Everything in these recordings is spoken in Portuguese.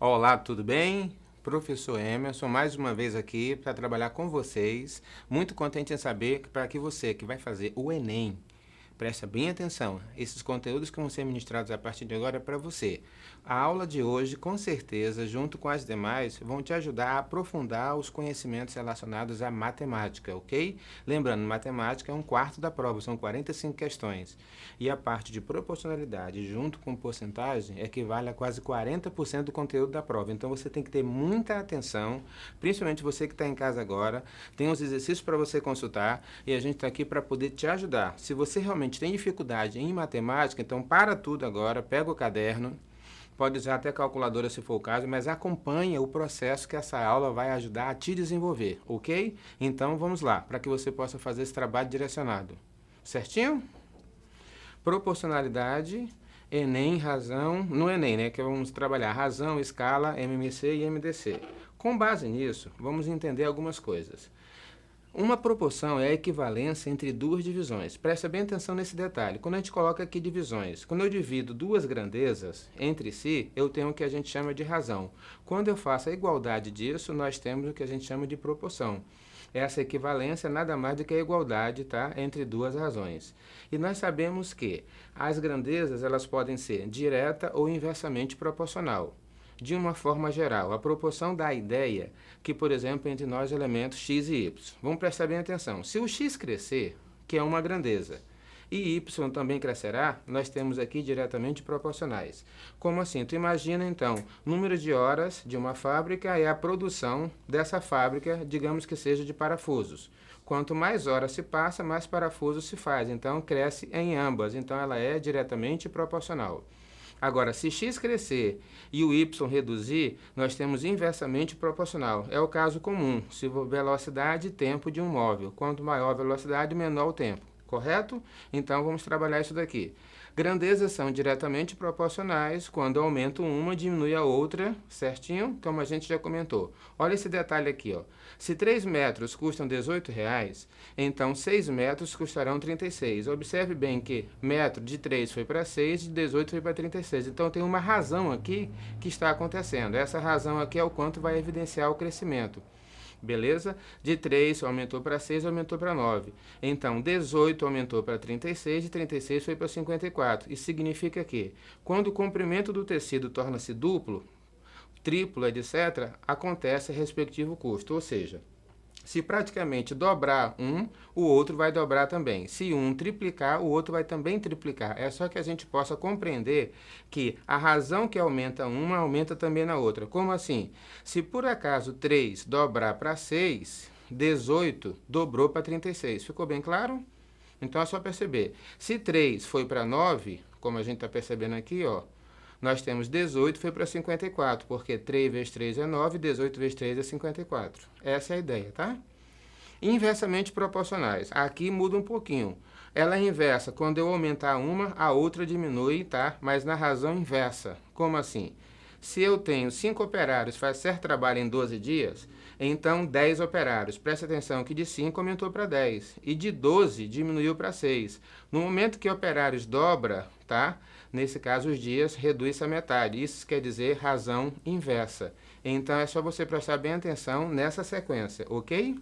Olá, tudo bem? Professor Emerson, mais uma vez aqui para trabalhar com vocês. Muito contente em saber que para que você que vai fazer o Enem, presta bem atenção. Esses conteúdos que vão ser ministrados a partir de agora é para você. A aula de hoje, com certeza, junto com as demais, vão te ajudar a aprofundar os conhecimentos relacionados à matemática, ok? Lembrando, matemática é um quarto da prova, são 45 questões. E a parte de proporcionalidade, junto com porcentagem, equivale a quase 40% do conteúdo da prova. Então você tem que ter muita atenção, principalmente você que está em casa agora. Tem os exercícios para você consultar e a gente está aqui para poder te ajudar. Se você realmente tem dificuldade em matemática, então para tudo agora, pega o caderno. Pode usar até calculadora se for o caso, mas acompanha o processo que essa aula vai ajudar a te desenvolver, ok? Então vamos lá, para que você possa fazer esse trabalho direcionado. Certinho? Proporcionalidade, Enem, razão, no Enem, né, que vamos trabalhar razão, escala, MMC e MDC. Com base nisso, vamos entender algumas coisas. Uma proporção é a equivalência entre duas divisões. Presta bem atenção nesse detalhe. Quando a gente coloca aqui divisões, quando eu divido duas grandezas entre si, eu tenho o que a gente chama de razão. Quando eu faço a igualdade disso, nós temos o que a gente chama de proporção. Essa equivalência é nada mais do que a igualdade, tá, entre duas razões. E nós sabemos que as grandezas elas podem ser direta ou inversamente proporcional. De uma forma geral, a proporção dá a ideia que, por exemplo, entre nós elementos x e y. Vamos prestar bem atenção. Se o x crescer, que é uma grandeza, e y também crescerá, nós temos aqui diretamente proporcionais. Como assim? Tu imagina então, número de horas de uma fábrica é a produção dessa fábrica, digamos que seja de parafusos. Quanto mais horas se passa, mais parafusos se faz. Então cresce em ambas. Então ela é diretamente proporcional. Agora, se x crescer e o y reduzir, nós temos inversamente proporcional. É o caso comum, se velocidade e tempo de um móvel. Quanto maior a velocidade, menor o tempo. Correto? Então, vamos trabalhar isso daqui. Grandezas são diretamente proporcionais. Quando aumenta uma, diminui a outra, certinho? Como a gente já comentou. Olha esse detalhe aqui, ó. Se 3 metros custam R$18, então 6 metros custarão 36. Observe bem que metro de 3 foi para 6, de 18 foi para 36. Então tem uma razão aqui que está acontecendo. Essa razão aqui é o quanto vai evidenciar o crescimento. Beleza? De 3 aumentou para 6, aumentou para 9. Então, 18 aumentou para 36 e 36 foi para 54. Isso significa que, quando o comprimento do tecido torna-se duplo, triplo, etc., acontece respectivo custo. Ou seja, se praticamente dobrar um, o outro vai dobrar também. Se um triplicar, o outro vai também triplicar. É só que a gente possa compreender que a razão que aumenta uma, aumenta também na outra. Como assim? Se por acaso 3 dobrar para 6, 18 dobrou para 36. Ficou bem claro? Então é só perceber. Se 3 foi para 9, como a gente está percebendo aqui, ó, nós temos 18 foi para 54, porque 3 vezes 3 é 9, 18 vezes 3 é 54. Essa é a ideia, tá? Inversamente proporcionais. Aqui muda um pouquinho. Ela é inversa. Quando eu aumentar uma, a outra diminui, tá? Mas na razão inversa. Como assim? Se eu tenho 5 operários, faz certo trabalho em 12 dias, então 10 operários. Presta atenção que de 5 aumentou para 10 e de 12 diminuiu para 6. No momento que operários dobra, tá? Nesse caso os dias reduz a metade. Isso quer dizer razão inversa. Então é só você prestar bem atenção nessa sequência, ok?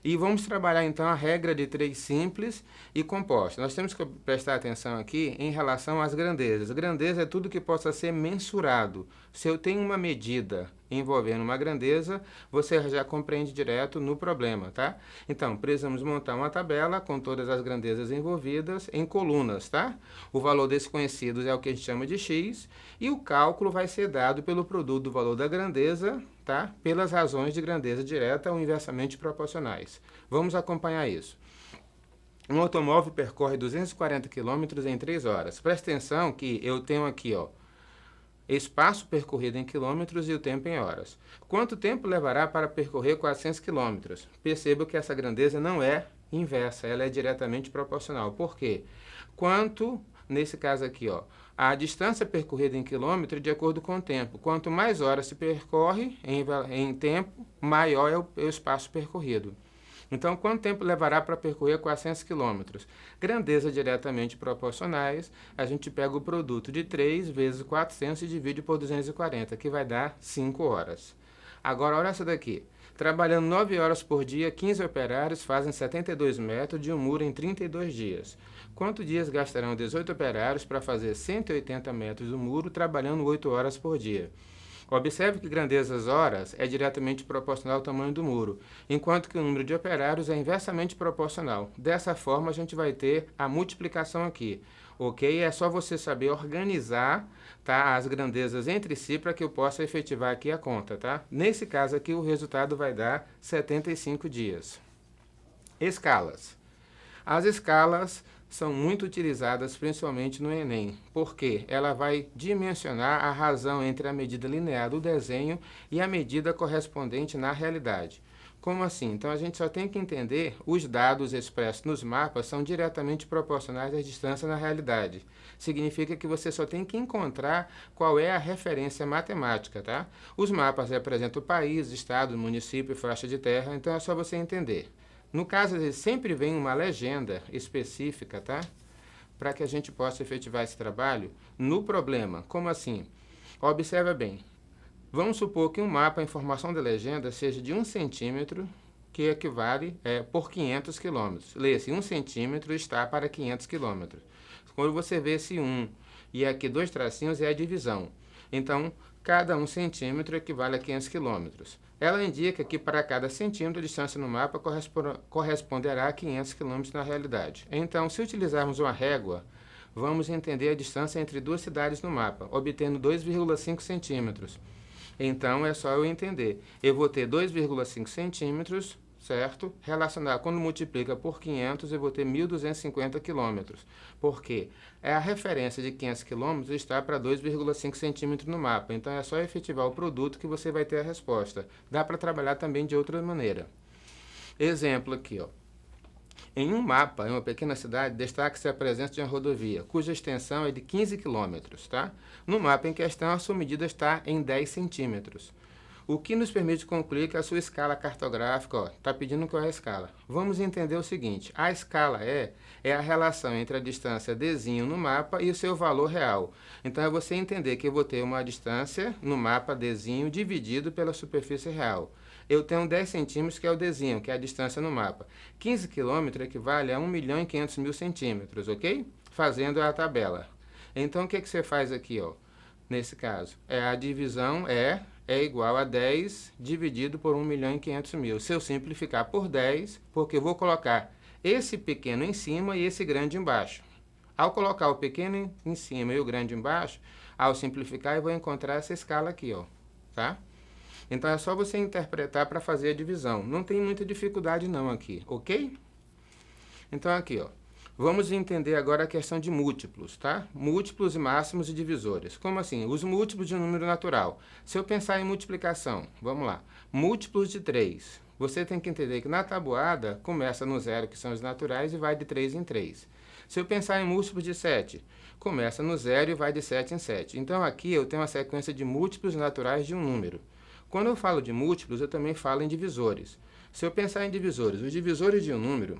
E vamos trabalhar então a regra de 3 simples e composta. Nós temos que prestar atenção aqui em relação às grandezas. Grandeza é tudo que possa ser mensurado. Se eu tenho uma medida envolvendo uma grandeza, você já compreende direto no problema, tá? Então, precisamos montar uma tabela com todas as grandezas envolvidas em colunas, tá? O valor desconhecido é o que a gente chama de x e o cálculo vai ser dado pelo produto do valor da grandeza, tá? Pelas razões de grandeza direta ou inversamente proporcionais. Vamos acompanhar isso. Um automóvel percorre 240 km em 3 horas. Presta atenção que eu tenho aqui, ó, espaço percorrido em quilômetros e o tempo em horas. Quanto tempo levará para percorrer 400 quilômetros? Perceba que essa grandeza não é inversa, ela é diretamente proporcional. Por quê? Quanto, nesse caso aqui, ó, a distância percorrida em quilômetro de acordo com o tempo. Quanto mais horas se percorre em tempo, maior é o espaço percorrido. Então, quanto tempo levará para percorrer 400 quilômetros? Grandeza diretamente proporcionais, a gente pega o produto de 3 vezes 400 e divide por 240, que vai dar 5 horas. Agora, olha essa daqui. Trabalhando 9 horas por dia, 15 operários fazem 72 metros de um muro em 32 dias. Quantos dias gastarão 18 operários para fazer 180 metros do muro, trabalhando 8 horas por dia? Observe que grandeza das horas é diretamente proporcional ao tamanho do muro, enquanto que o número de operários é inversamente proporcional. Dessa forma, a gente vai ter a multiplicação aqui, ok? É só você saber organizar, tá, as grandezas entre si para que eu possa efetivar aqui a conta, tá? Nesse caso aqui, o resultado vai dar 75 dias. Escalas. As escalas são muito utilizadas principalmente no Enem, porque ela vai dimensionar a razão entre a medida linear do desenho e a medida correspondente na realidade. Como assim? Então a gente só tem que entender os dados expressos nos mapas são diretamente proporcionais à distância na realidade. Significa que você só tem que encontrar qual é a referência matemática, tá? Os mapas representam o país, estado, município e faixa de terra, então é só você entender. No caso, sempre vem uma legenda específica, tá? Para que a gente possa efetivar esse trabalho no problema. Como assim? Observa bem. Vamos supor que um mapa, a informação da legenda, seja de 1 centímetro, que equivale por 500 quilômetros. Lê-se, 1 centímetro está para 500 quilômetros. Quando você vê esse 1 e aqui 2 tracinhos, é a divisão. Então, cada 1 centímetro equivale a 500 quilômetros. Ela indica que para cada centímetro de distância no mapa corresponderá a 500 km na realidade. Então, se utilizarmos uma régua, vamos entender a distância entre duas cidades no mapa, obtendo 2,5 centímetros. Então, é só eu entender. Eu vou ter 2,5 centímetros, certo? Relacionar, quando multiplica por 500, eu vou ter 1.250 quilômetros. Por quê? A referência de 500 quilômetros está para 2,5 centímetros no mapa. Então, é só efetivar o produto que você vai ter a resposta. Dá para trabalhar também de outra maneira. Exemplo aqui, ó. Em um mapa, em uma pequena cidade, destaca-se a presença de uma rodovia, cuja extensão é de 15 quilômetros, tá? No mapa em questão, a sua medida está em 10 centímetros. O que nos permite concluir que a sua escala cartográfica, está pedindo qual é a escala. Vamos entender o seguinte, a escala é a relação entre a distância Dzinho no mapa e o seu valor real. Então, é você entender que eu vou ter uma distância no mapa Dzinho dividido pela superfície real. Eu tenho 10 centímetros, que é o Dzinho, que é a distância no mapa. 15 quilômetros equivale a 1.500.000 centímetros, ok? Fazendo a tabela. Então, o que você faz aqui, ó? Nesse caso, a divisão é igual a 10 dividido por 1.500.000. Se eu simplificar por 10, porque eu vou colocar esse pequeno em cima e esse grande embaixo. Ao colocar o pequeno em cima e o grande embaixo, ao simplificar, eu vou encontrar essa escala aqui, ó, tá? Então, é só você interpretar para fazer a divisão. Não tem muita dificuldade não aqui, ok? Então, aqui, ó. Vamos entender agora a questão de múltiplos, tá? Múltiplos e máximos e divisores. Como assim? Os múltiplos de um número natural. Se eu pensar em multiplicação, vamos lá. Múltiplos de 3. Você tem que entender que na tabuada começa no 0, que são os naturais, e vai de 3 em 3. Se eu pensar em múltiplos de 7, começa no 0 e vai de 7 em 7. Então, aqui eu tenho uma sequência de múltiplos naturais de um número. Quando eu falo de múltiplos, eu também falo em divisores. Se eu pensar em divisores, os divisores de um número,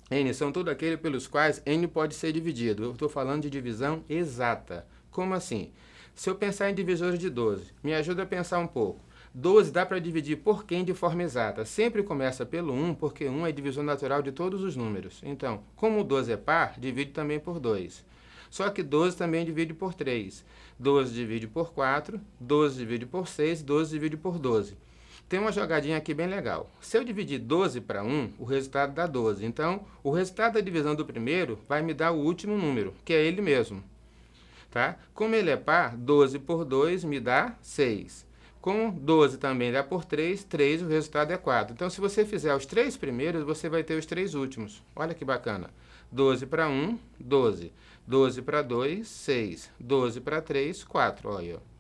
N, são todos aqueles pelos quais N pode ser dividido. Eu estou falando de divisão exata. Como assim? Se eu pensar em divisores de 12, me ajuda a pensar um pouco. 12 dá para dividir por quem de forma exata? Sempre começa pelo 1, porque 1 é divisor natural de todos os números. Então, como o 12 é par, divide também por 2. Só que 12 também divide por 3. 12 divide por 4, 12 divide por 6, 12 divide por 12. Tem uma jogadinha aqui bem legal. Se eu dividir 12 para 1, o resultado dá 12. Então, o resultado da divisão do primeiro vai me dar o último número, que é ele mesmo. Tá? Como ele é par, 12 por 2 me dá 6. Como 12 também dá por 3, 3, o resultado é 4. Então, se você fizer os 3 primeiros, você vai ter os 3 últimos. Olha que bacana. 12 para 1, 12. 12 para 2, 6. 12 para 3, 4. Olha aí, ó.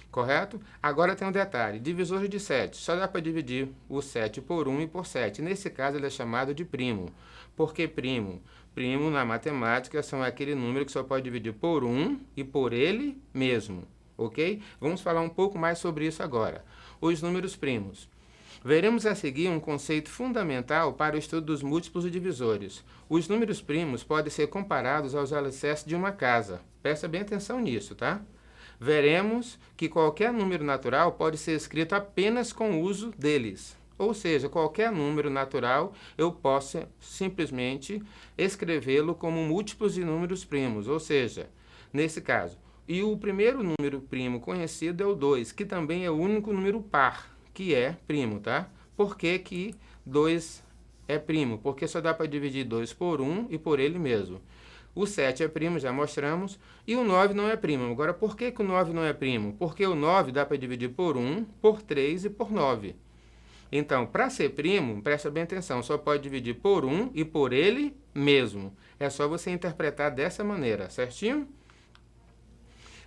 Correto? Agora tem um detalhe. Divisor de 7. Só dá para dividir o 7 por 1 e por 7. Nesse caso, ele é chamado de primo. Por que primo? Primo, na matemática, são aquele número que só pode dividir por 1 e por ele mesmo. Ok? Vamos falar um pouco mais sobre isso agora. Os números primos. Veremos a seguir um conceito fundamental para o estudo dos múltiplos e divisores. Os números primos podem ser comparados aos alicerces de uma casa. Presta bem atenção nisso, tá? Veremos que qualquer número natural pode ser escrito apenas com o uso deles. Ou seja, qualquer número natural eu posso simplesmente escrevê-lo como múltiplos de números primos. Ou seja, nesse caso, e o primeiro número primo conhecido é o 2, que também é o único número par que é primo, tá? Por que que 2 é primo? Porque só dá para dividir 2 por 1 e por ele mesmo. O 7 é primo, já mostramos, e o 9 não é primo. Agora, por que que o 9 não é primo? Porque o 9 dá para dividir por 1, por 3 e por 9. Então, para ser primo, presta bem atenção, só pode dividir por 1 e por ele mesmo. É só você interpretar dessa maneira, certinho?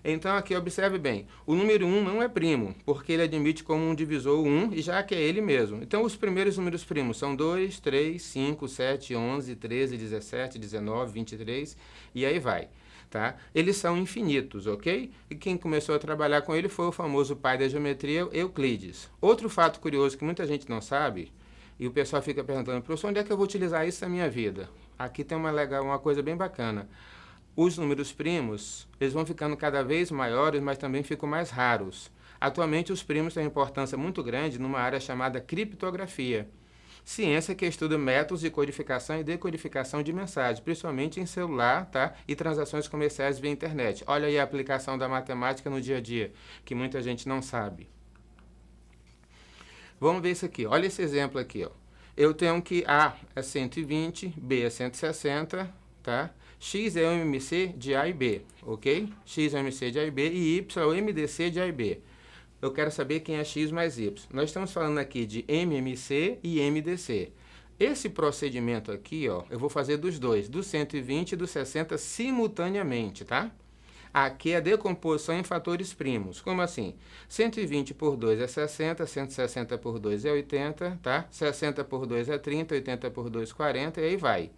Então, aqui observe bem, o número 1 não é primo, porque ele admite como um divisor 1, e já que é ele mesmo. Então, os primeiros números primos são 2, 3, 5, 7, 11, 13, 17, 19, 23, e aí vai. Tá? Eles são infinitos, ok? E quem começou a trabalhar com ele foi o famoso pai da geometria, Euclides. Outro fato curioso que muita gente não sabe, e o pessoal fica perguntando, professor, onde é que eu vou utilizar isso na minha vida? Aqui tem uma coisa bem bacana. Os números primos, eles vão ficando cada vez maiores, mas também ficam mais raros. Atualmente, os primos têm uma importância muito grande numa área chamada criptografia. Ciência que estuda métodos de codificação e decodificação de mensagens, principalmente em celular, tá? E transações comerciais via internet. Olha aí a aplicação da matemática no dia a dia, que muita gente não sabe. Vamos ver isso aqui. Olha esse exemplo aqui, ó. Eu tenho que A é 120, B é 160, tá? X é o MMC de A e B, ok? X é o MMC de A e B e Y é o MDC de A e B. Eu quero saber quem é X mais Y. Nós estamos falando aqui de MMC e MDC. Esse procedimento aqui, ó, eu vou fazer dos dois, do 120 e do 60 simultaneamente, tá? Aqui é a decomposição em fatores primos. Como assim? 120 por 2 é 60, 160 por 2 é 80, tá? 60 por 2 é 30, 80 por 2 é 40 e aí vai.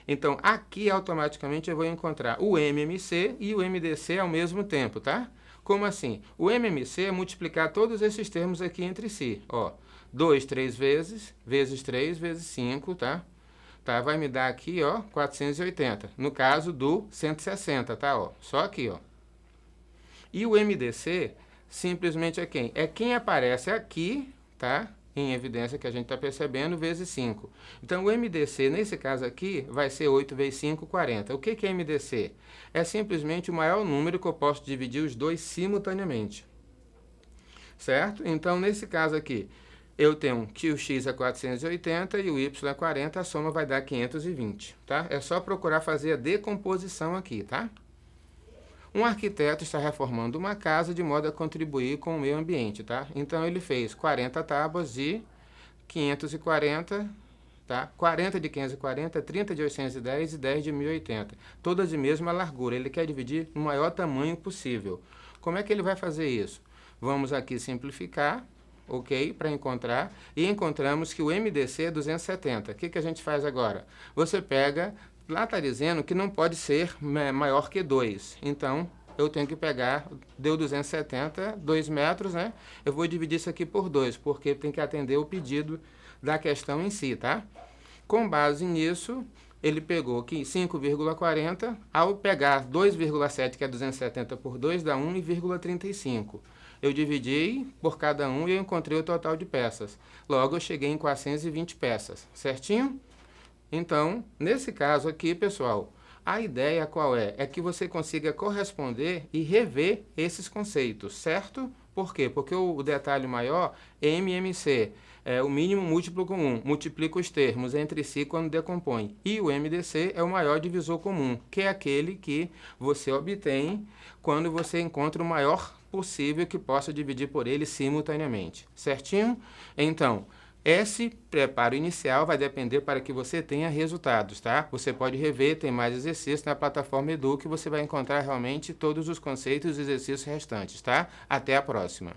Então, aqui automaticamente eu vou encontrar o MMC e o MDC ao mesmo tempo, tá? Como assim? O MMC é multiplicar todos esses termos aqui entre si. Ó, 2 3 vezes 3 vezes 5, tá? Tá? Vai me dar aqui, ó, 480. No caso do 160, tá? Ó, só aqui, ó. E o MDC simplesmente é quem? É quem aparece aqui, tá? Em evidência que a gente está percebendo, vezes 5. Então, o MDC, nesse caso aqui, vai ser 8 vezes 5, 40. O que é MDC? É simplesmente o maior número que eu posso dividir os dois simultaneamente. Certo? Então, nesse caso aqui, eu tenho que o x é 480 e o y é 40, a soma vai dar 520. Tá? É só procurar fazer a decomposição aqui, tá? Um arquiteto está reformando uma casa de modo a contribuir com o meio ambiente, tá? Então, ele fez 40 tábuas de 540, tá? 40 de 540, 30 de 810 e 10 de 1080. Todas de mesma largura. Ele quer dividir no maior tamanho possível. Como é que ele vai fazer isso? Vamos aqui simplificar, ok? Para encontrar. E encontramos que o MDC é 270. O que a gente faz agora? Você pega... Lá está dizendo que não pode ser maior que 2. Então, eu tenho que pegar, deu 270, 2 metros, né? Eu vou dividir isso aqui por 2, porque tem que atender o pedido da questão em si, tá? Com base nisso, ele pegou aqui 5,40. Ao pegar 2,7, que é 270 por 2, dá 1,35. Eu dividi por cada um e eu encontrei o total de peças. Logo, eu cheguei em 420 peças, certinho? Então, nesse caso aqui, pessoal, a ideia qual é? É que você consiga corresponder e rever esses conceitos, certo? Por quê? Porque o detalhe maior é MMC, é o mínimo múltiplo comum, multiplica os termos entre si quando decompõe. E o MDC é o maior divisor comum, que é aquele que você obtém quando você encontra o maior possível que possa dividir por ele simultaneamente, certinho? Então... esse preparo inicial vai depender para que você tenha resultados, tá? Você pode rever, tem mais exercícios na plataforma Edu que você vai encontrar realmente todos os conceitos e exercícios restantes, tá? Até a próxima!